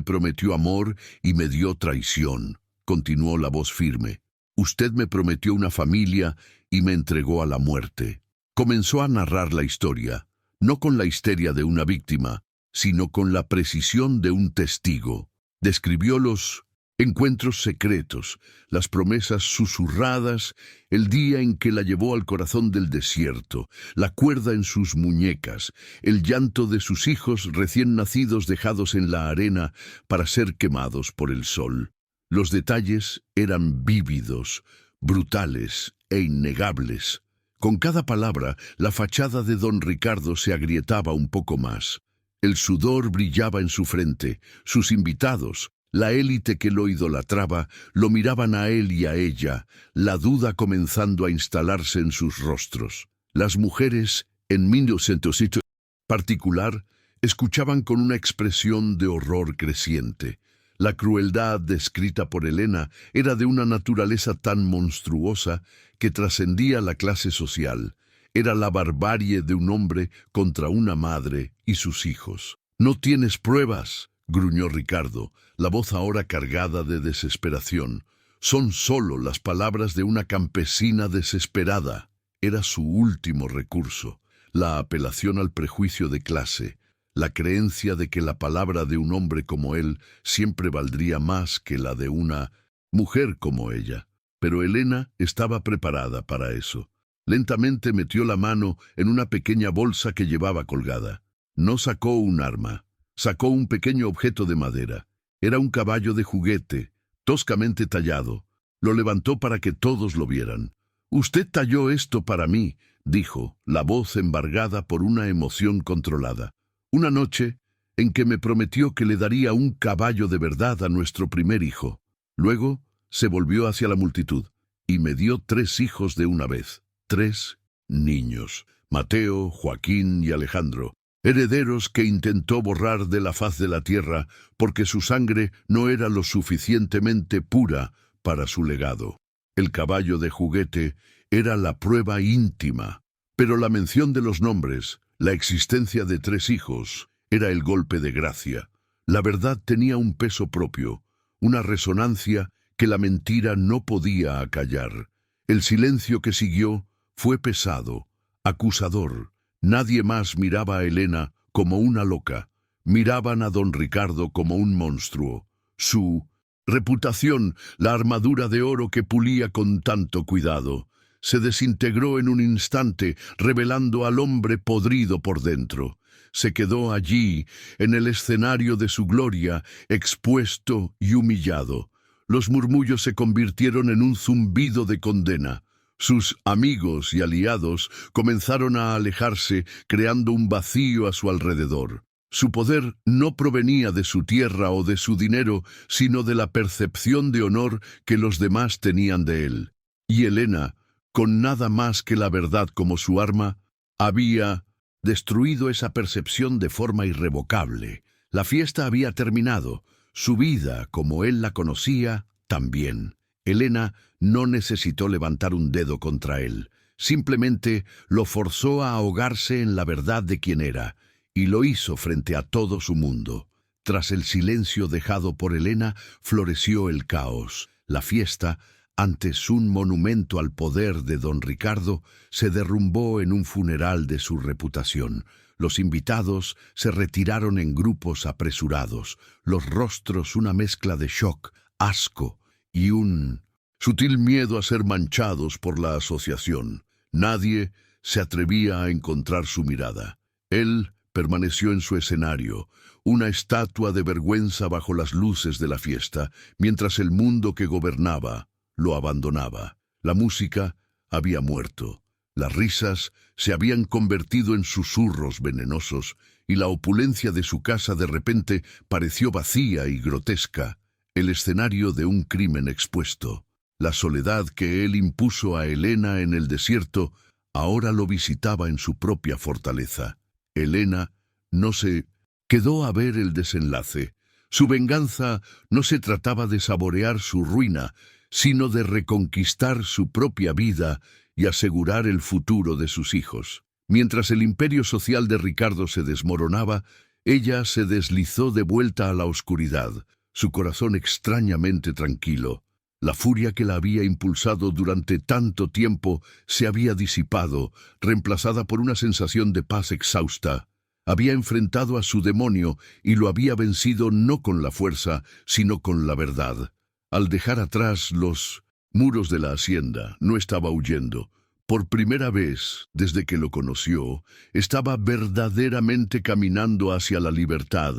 prometió amor y me dio traición», continuó la voz firme. «Usted me prometió una familia y me entregó a la muerte». Comenzó a narrar la historia, no con la histeria de una víctima, sino con la precisión de un testigo. Describió los encuentros secretos, las promesas susurradas, el día en que la llevó al corazón del desierto, la cuerda en sus muñecas, el llanto de sus hijos recién nacidos dejados en la arena para ser quemados por el sol. Los detalles eran vívidos, brutales e innegables. Con cada palabra, la fachada de don Ricardo se agrietaba un poco más. El sudor brillaba en su frente. Sus invitados, la élite que lo idolatraba, lo miraban a él y a ella, la duda comenzando a instalarse en sus rostros. Las mujeres, en 1900 particular, escuchaban con una expresión de horror creciente. La crueldad descrita por Elena era de una naturaleza tan monstruosa que trascendía la clase social. Era la barbarie de un hombre contra una madre y sus hijos. «No tienes pruebas», gruñó Ricardo, la voz ahora cargada de desesperación. «Son solo las palabras de una campesina desesperada». Era su último recurso, la apelación al prejuicio de clase, la creencia de que la palabra de un hombre como él siempre valdría más que la de una mujer como ella. Pero Elena estaba preparada para eso. Lentamente metió la mano en una pequeña bolsa que llevaba colgada. No sacó un arma, sacó un pequeño objeto de madera. Era un caballo de juguete, toscamente tallado. Lo levantó para que todos lo vieran. «Usted talló esto para mí», dijo, la voz embargada por una emoción controlada. «Una noche en que me prometió que le daría un caballo de verdad a nuestro primer hijo». Luego se volvió hacia la multitud y me dio 3 hijos de una vez. 3 niños, Mateo, Joaquín y Alejandro, herederos que intentó borrar de la faz de la tierra porque su sangre no era lo suficientemente pura para su legado. El caballo de juguete era la prueba íntima, pero la mención de los nombres, la existencia de 3 hijos, era el golpe de gracia. La verdad tenía un peso propio, una resonancia que la mentira no podía acallar. El silencio que siguió fue pesado, acusador. Nadie más miraba a Elena como una loca. Miraban a don Ricardo como un monstruo. Su reputación, la armadura de oro que pulía con tanto cuidado, se desintegró en un instante, revelando al hombre podrido por dentro. Se quedó allí, en el escenario de su gloria, expuesto y humillado. Los murmullos se convirtieron en un zumbido de condena. Sus amigos y aliados comenzaron a alejarse, creando un vacío a su alrededor. Su poder no provenía de su tierra o de su dinero, sino de la percepción de honor que los demás tenían de él. Y Elena, con nada más que la verdad como su arma, había destruido esa percepción de forma irrevocable. La fiesta había terminado, su vida, como él la conocía, también. Elena no necesitó levantar un dedo contra él, simplemente lo forzó a ahogarse en la verdad de quién era, y lo hizo frente a todo su mundo. Tras el silencio dejado por Elena, floreció el caos. La fiesta, antes un monumento al poder de don Ricardo, se derrumbó en un funeral de su reputación. Los invitados se retiraron en grupos apresurados, los rostros una mezcla de shock, asco y un sutil miedo a ser manchados por la asociación. Nadie se atrevía a encontrar su mirada. Él permaneció en su escenario, una estatua de vergüenza bajo las luces de la fiesta, mientras el mundo que gobernaba lo abandonaba. La música había muerto, las risas se habían convertido en susurros venenosos, y la opulencia de su casa de repente pareció vacía y grotesca, el escenario de un crimen expuesto. La soledad que él impuso a Elena en el desierto ahora lo visitaba en su propia fortaleza. Elena no se quedó a ver el desenlace. Su venganza no se trataba de saborear su ruina, sino de reconquistar su propia vida y asegurar el futuro de sus hijos. Mientras el imperio social de Ricardo se desmoronaba, ella se deslizó de vuelta a la oscuridad, su corazón extrañamente tranquilo. La furia que la había impulsado durante tanto tiempo se había disipado, reemplazada por una sensación de paz exhausta. Había enfrentado a su demonio y lo había vencido no con la fuerza, sino con la verdad. Al dejar atrás los muros de la hacienda, no estaba huyendo. Por primera vez, desde que lo conoció, estaba verdaderamente caminando hacia la libertad,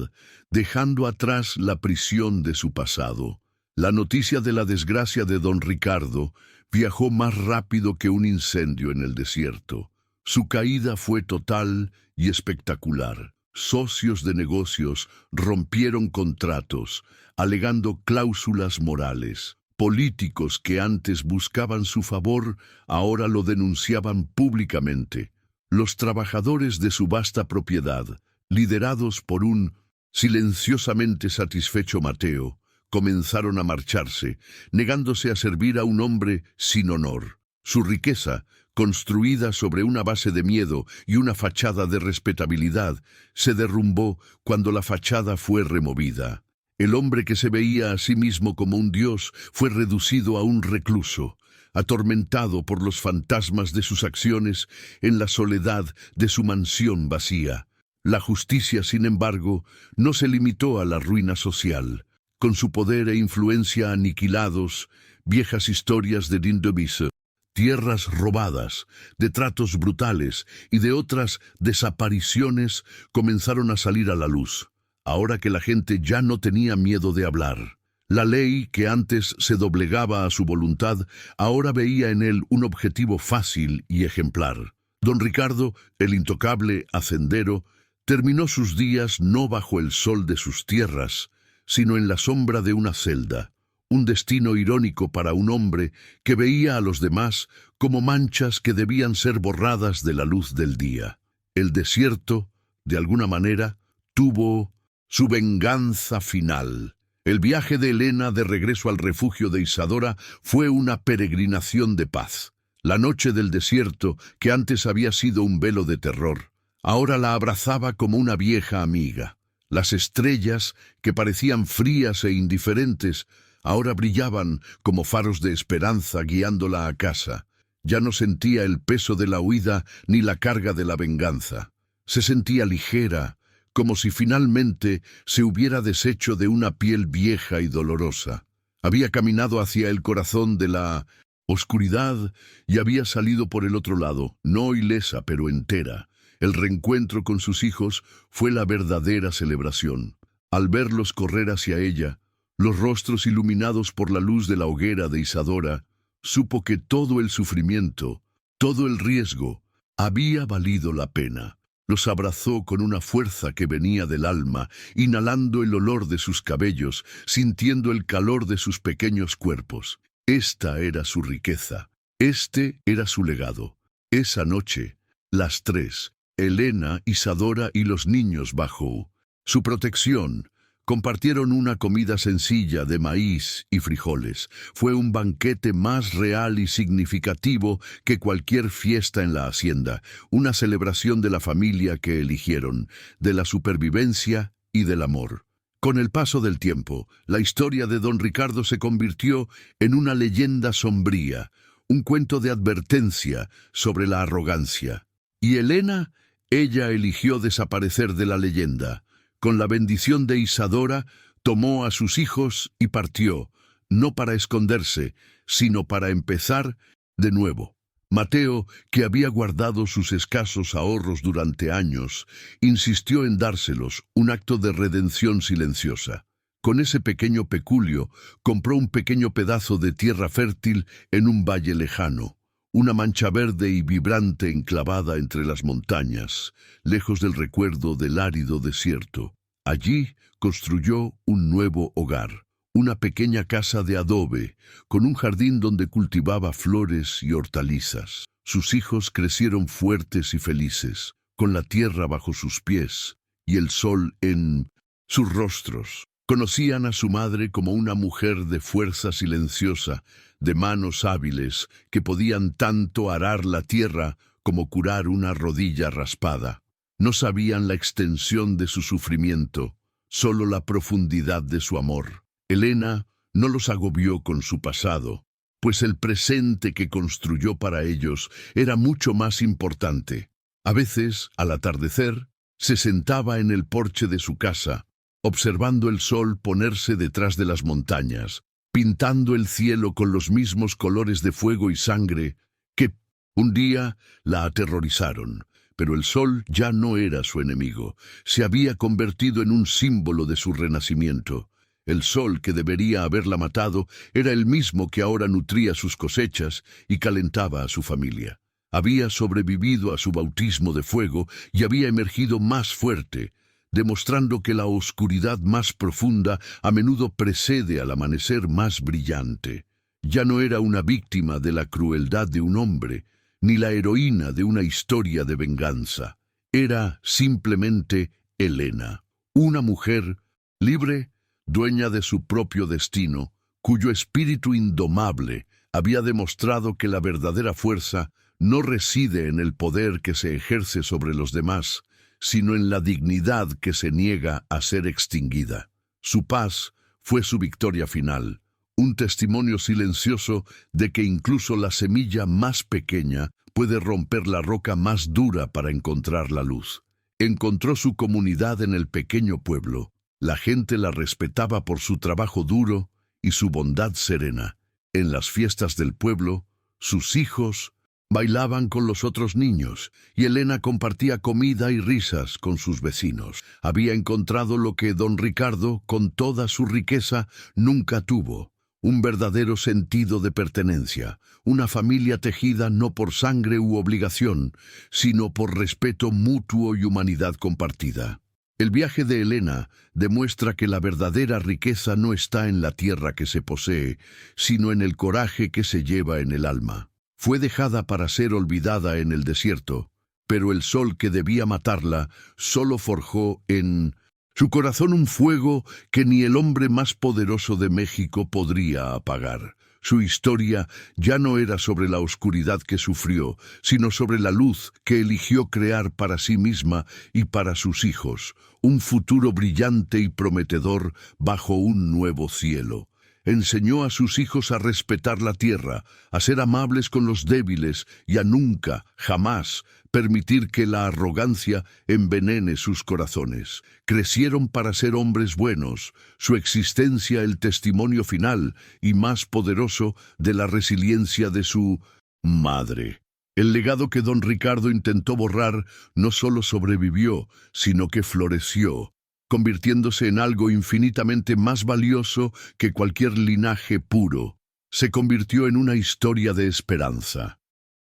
dejando atrás la prisión de su pasado. La noticia de la desgracia de don Ricardo viajó más rápido que un incendio en el desierto. Su caída fue total y espectacular. Socios de negocios rompieron contratos, alegando cláusulas morales. Políticos que antes buscaban su favor, ahora lo denunciaban públicamente. Los trabajadores de su vasta propiedad, liderados por un silenciosamente satisfecho Mateo, comenzaron a marcharse, negándose a servir a un hombre sin honor. Su riqueza, construida sobre una base de miedo y una fachada de respetabilidad, se derrumbó cuando la fachada fue removida. El hombre que se veía a sí mismo como un dios fue reducido a un recluso, atormentado por los fantasmas de sus acciones en la soledad de su mansión vacía. La justicia, sin embargo, no se limitó a la ruina social. Con su poder e influencia aniquilados, viejas historias de Dindoviso, tierras robadas, de tratos brutales y de otras desapariciones comenzaron a salir a la luz, ahora que la gente ya no tenía miedo de hablar. La ley, que antes se doblegaba a su voluntad, ahora veía en él un objetivo fácil y ejemplar. Don Ricardo, el intocable hacendero, terminó sus días no bajo el sol de sus tierras, sino en la sombra de una celda, un destino irónico para un hombre que veía a los demás como manchas que debían ser borradas de la luz del día. El desierto, de alguna manera, tuvo su venganza final. El viaje de Elena de regreso al refugio de Isadora fue una peregrinación de paz. La noche del desierto, que antes había sido un velo de terror, ahora la abrazaba como una vieja amiga. Las estrellas, que parecían frías e indiferentes, ahora brillaban como faros de esperanza guiándola a casa. Ya no sentía el peso de la huida ni la carga de la venganza. Se sentía ligera, como si finalmente se hubiera deshecho de una piel vieja y dolorosa. Había caminado hacia el corazón de la oscuridad y había salido por el otro lado, no ilesa pero entera. El reencuentro con sus hijos fue la verdadera celebración. Al verlos correr hacia ella, los rostros iluminados por la luz de la hoguera de Isadora, supo que todo el sufrimiento, todo el riesgo, había valido la pena. Los abrazó con una fuerza que venía del alma, inhalando el olor de sus cabellos, sintiendo el calor de sus pequeños cuerpos. Esta era su riqueza, este era su legado. Esa noche, las tres, Elena, Isadora y los niños bajo su protección, compartieron una comida sencilla de maíz y frijoles. Fue un banquete más real y significativo que cualquier fiesta en la hacienda, una celebración de la familia que eligieron, de la supervivencia y del amor. Con el paso del tiempo, la historia de Don Ricardo se convirtió en una leyenda sombría, un cuento de advertencia sobre la arrogancia. Y Elena, ella eligió desaparecer de la leyenda. Con la bendición de Isadora, tomó a sus hijos y partió, no para esconderse, sino para empezar de nuevo. Mateo, que había guardado sus escasos ahorros durante años, insistió en dárselos, un acto de redención silenciosa. Con ese pequeño peculio, compró un pequeño pedazo de tierra fértil en un valle lejano, una mancha verde y vibrante enclavada entre las montañas, lejos del recuerdo del árido desierto. Allí construyó un nuevo hogar, una pequeña casa de adobe, con un jardín donde cultivaba flores y hortalizas. Sus hijos crecieron fuertes y felices, con la tierra bajo sus pies y el sol en sus rostros. Conocían a su madre como una mujer de fuerza silenciosa, de manos hábiles que podían tanto arar la tierra como curar una rodilla raspada. No sabían la extensión de su sufrimiento, solo la profundidad de su amor. Elena no los agobió con su pasado, pues el presente que construyó para ellos era mucho más importante. A veces, al atardecer, se sentaba en el porche de su casa, observando el sol ponerse detrás de las montañas, pintando el cielo con los mismos colores de fuego y sangre que un día la aterrorizaron. Pero el sol ya no era su enemigo, se había convertido en un símbolo de su renacimiento. El sol que debería haberla matado era el mismo que ahora nutría sus cosechas y calentaba a su familia. Había sobrevivido a su bautismo de fuego y había emergido más fuerte, demostrando que la oscuridad más profunda a menudo precede al amanecer más brillante. Ya no era una víctima de la crueldad de un hombre, ni la heroína de una historia de venganza. Era simplemente Helena, una mujer libre, dueña de su propio destino, cuyo espíritu indomable había demostrado que la verdadera fuerza no reside en el poder que se ejerce sobre los demás, sino en la dignidad que se niega a ser extinguida. Su paz fue su victoria final, un testimonio silencioso de que incluso la semilla más pequeña puede romper la roca más dura para encontrar la luz. Encontró su comunidad en el pequeño pueblo. La gente la respetaba por su trabajo duro y su bondad serena. En las fiestas del pueblo, sus hijos bailaban con los otros niños y Helena compartía comida y risas con sus vecinos. Había encontrado lo que don Ricardo, con toda su riqueza, nunca tuvo: un verdadero sentido de pertenencia, una familia tejida no por sangre u obligación, sino por respeto mutuo y humanidad compartida. El viaje de Helena demuestra que la verdadera riqueza no está en la tierra que se posee, sino en el coraje que se lleva en el alma. Fue dejada para ser olvidada en el desierto, pero el sol que debía matarla solo forjó en su corazón un fuego que ni el hombre más poderoso de México podría apagar. Su historia ya no era sobre la oscuridad que sufrió, sino sobre la luz que eligió crear para sí misma y para sus hijos, un futuro brillante y prometedor bajo un nuevo cielo. Enseñó a sus hijos a respetar la tierra, a ser amables con los débiles y a nunca, jamás, permitir que la arrogancia envenene sus corazones. Crecieron para ser hombres buenos, su existencia el testimonio final y más poderoso de la resiliencia de su madre. El legado que don Ricardo intentó borrar no solo sobrevivió, sino que floreció, convirtiéndose en algo infinitamente más valioso que cualquier linaje puro. Se convirtió en una historia de esperanza.